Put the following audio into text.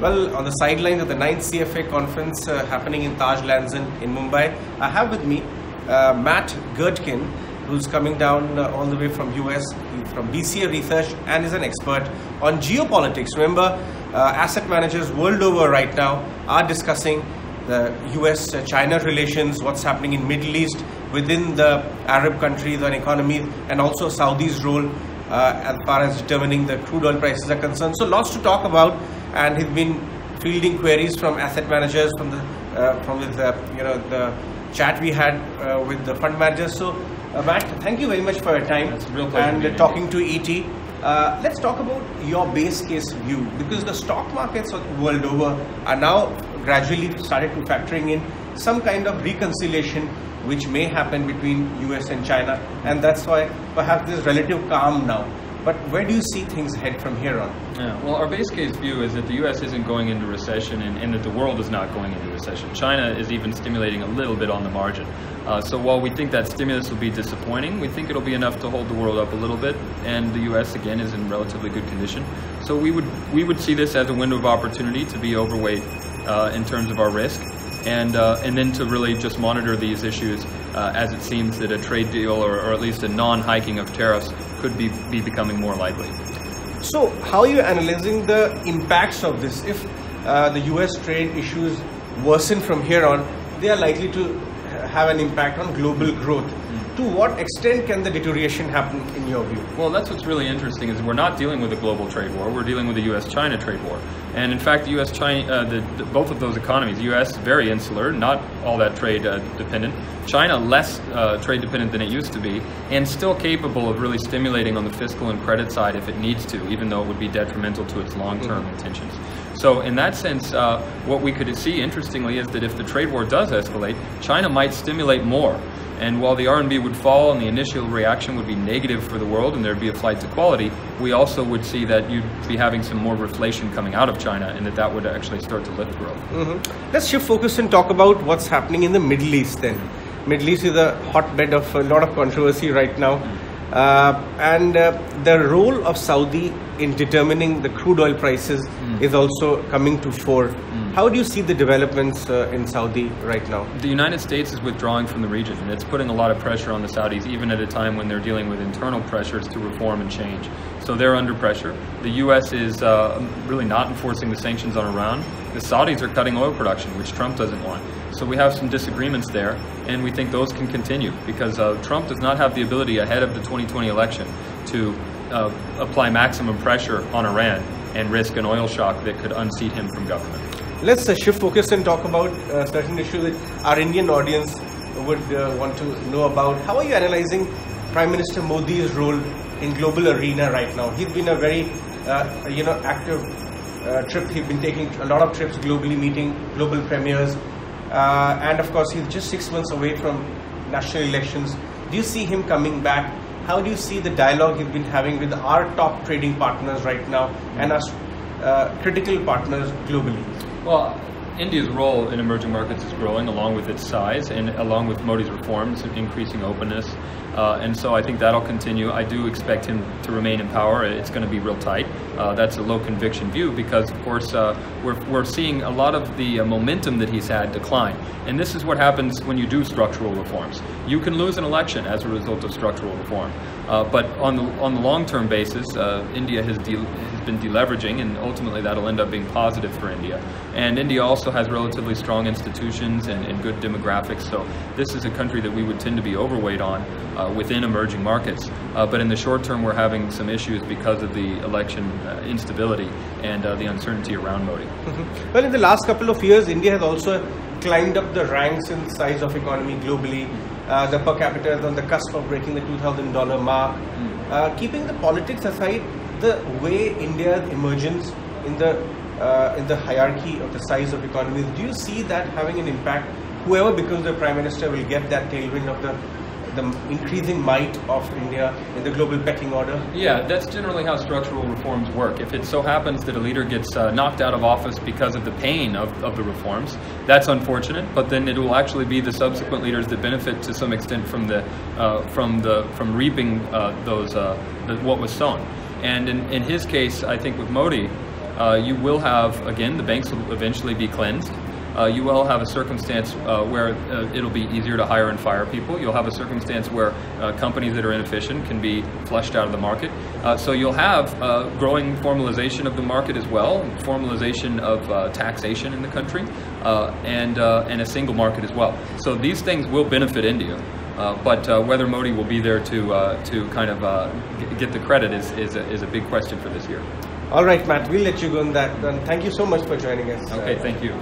Well, on the sidelines of the 9th CFA conference happening in Taj Lands in Mumbai, I have with me Matt Gertken, who's coming down all the way from US, from BCA Research, and is an expert on geopolitics. Remember, asset managers world over right now are discussing the US-China relations, what's happening in Middle East, within the Arab countries and economies, and also Saudi's role as far as determining the crude oil prices are concerned. So lots to talk about, and he's been fielding queries from asset managers from the chat we had with the fund managers. So Matt, thank you very much for your time. It's a real pleasure and talking to ET. Let's talk about your base case view, because the stock markets world over are now gradually started to factoring in some kind of reconciliation which may happen between US and China, and that's why perhaps there's relative calm now. But where do you see things head from here on? Yeah, well, our base case view is that the U.S. isn't going into recession and that the world is not going into recession. China is even stimulating a little bit on the margin. So while we think that stimulus will be disappointing, we think it'll be enough to hold the world up a little bit, and the U.S. again is in relatively good condition. So we would see this as a window of opportunity to be overweight in terms of our risk, and then to really just monitor these issues as it seems that a trade deal or at least a non-hiking of tariffs could be becoming more likely. So how are you analyzing the impacts of this? If the US trade issues worsen from here on, they are likely to have an impact on global growth. To what extent can the deterioration happen in your view? Well, that's what's really interesting, is we're not dealing with a global trade war, we're dealing with a US-China trade war. And in fact, the US-China, both of those economies, US very insular, not all that trade dependent, China less trade dependent than it used to be, and still capable of really stimulating on the fiscal and credit side if it needs to, even though it would be detrimental to its long-term intentions. So in that sense, what we could see, interestingly, is that if the trade war does escalate, China might stimulate more. And while the RMB would fall and the initial reaction would be negative for the world and there'd be a flight to quality, we also would see that you'd be having some more reflation coming out of China, and that would actually start to lift growth. Let's shift focus and talk about what's happening in the Middle East then. Middle East is a hotbed of a lot of controversy right now. And the role of Saudi in determining the crude oil prices is also coming to fore. How do you see the developments in Saudi right now? The United States is withdrawing from the region, and it's putting a lot of pressure on the Saudis, even at a time when they're dealing with internal pressures to reform and change. So they're under pressure. The U.S. is really not enforcing the sanctions on Iran. The Saudis are cutting oil production, which Trump doesn't want. So we have some disagreements there, and we think those can continue, because Trump does not have the ability ahead of the 2020 election to apply maximum pressure on Iran and risk an oil shock that could unseat him from government. Let's shift focus and talk about certain issues that our Indian audience would want to know about. How are you analyzing Prime Minister Modi's role in global arena right now? He's been a very active trip. He's been taking a lot of trips globally, meeting global premiers, and of course he's just 6 months away from national elections. Do you see him coming back? How do you see the dialogue he's been having with our top trading partners right now and our critical partners globally? Well, India's role in emerging markets is growing along with its size and along with Modi's reforms, increasing openness. And so I think that'll continue. I do expect him to remain in power. It's going to be real tight. That's a low conviction view because, of course, we're seeing a lot of the momentum that he's had decline. And this is what happens when you do structural reforms. You can lose an election as a result of structural reform. But on the long-term basis, India has been deleveraging, and ultimately that'll end up being positive for India. And India also has relatively strong institutions and good demographics. So this is a country that we would tend to be overweight on within emerging markets. But in the short term, we're having some issues because of the election instability and the uncertainty around Modi. Well, in the last couple of years, India has also climbed up the ranks in size of economy globally. The per capita is on the cusp of breaking the $2,000 mark. Keeping the politics aside, the way India's emergence in the hierarchy of the size of economies, do you see that having an impact? Whoever becomes the Prime Minister will get that tailwind of the increasing might of India in the global pecking order? Yeah, that's generally how structural reforms work. If it so happens that a leader gets knocked out of office because of the pain of the reforms, that's unfortunate, but then it will actually be the subsequent leaders that benefit to some extent from reaping what was sown. And in his case, I think with Modi, You will have, again, the banks will eventually be cleansed. You will have a circumstance where it'll be easier to hire and fire people. You'll have a circumstance where companies that are inefficient can be flushed out of the market. So you'll have growing formalization of the market as well, formalization of taxation in the country, and a single market as well. So these things will benefit India. But whether Modi will be there to kind of get the credit is a big question for this year. All right, Matt, we'll let you go on that. And thank you so much for joining us. Okay, thank you.